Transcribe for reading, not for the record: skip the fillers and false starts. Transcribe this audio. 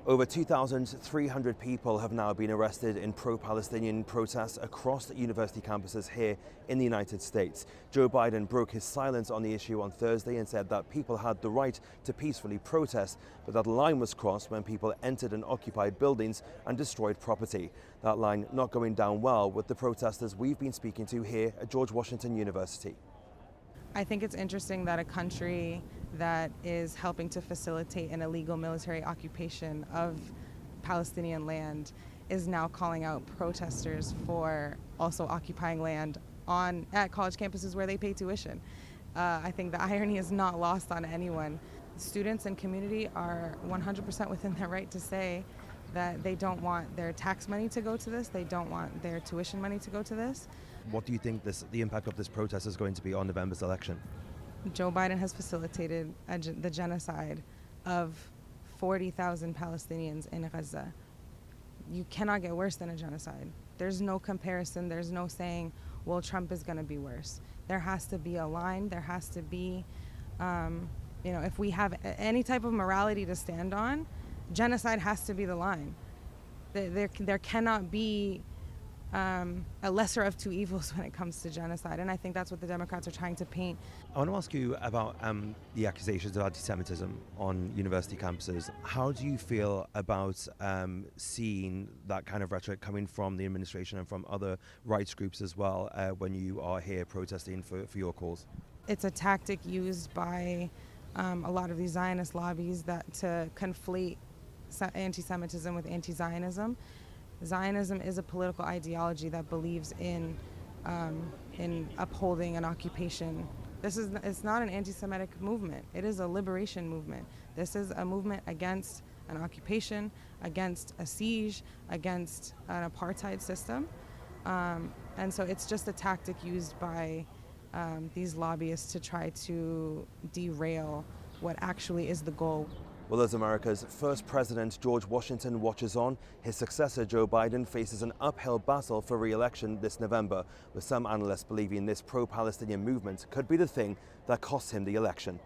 Over 2,300 people have now been arrested in pro-Palestinian protests across the university campuses here in the United States. Joe Biden broke his silence on the issue on Thursday and said that people had the right to peacefully protest, but that line was crossed when people entered and occupied buildings and destroyed property. That line not going down well with the protesters we've been speaking to here at George Washington University. I think it's interesting that a country that is helping to facilitate an illegal military occupation of Palestinian land is now calling out protesters for also occupying land at college campuses where they pay tuition. I think the irony is not lost on anyone. Students and community are 100% within their right to say that they don't want their tax money to go to this, they don't want their tuition money to go to this. What do you think the impact of this protest is going to be on November's election? Joe Biden has facilitated the genocide of 40,000 Palestinians in Gaza. You cannot get worse than a genocide. There's no comparison, there's no saying, well, Trump is going to be worse. There has to be a line, there has to be, if we have any type of morality to stand on, genocide has to be the line. There cannot be a lesser of two evils when it comes to genocide, and I think that's what the Democrats are trying to paint. I want to ask you about the accusations of anti-Semitism on university campuses. How do you feel about seeing that kind of rhetoric coming from the administration and from other rights groups as well when you are here protesting for your cause? It's a tactic used by a lot of these Zionist lobbies to conflate anti-Semitism with anti-Zionism. Zionism is a political ideology that believes in upholding an occupation. It's not an anti-Semitic movement. It is a liberation movement. This is a movement against an occupation, against a siege, against an apartheid system. And so it's just a tactic used by these lobbyists to try to derail what actually is the goal. Well, as America's first president, George Washington, watches on, his successor, Joe Biden, faces an uphill battle for re-election this November, with some analysts believing this pro-Palestinian movement could be the thing that costs him the election.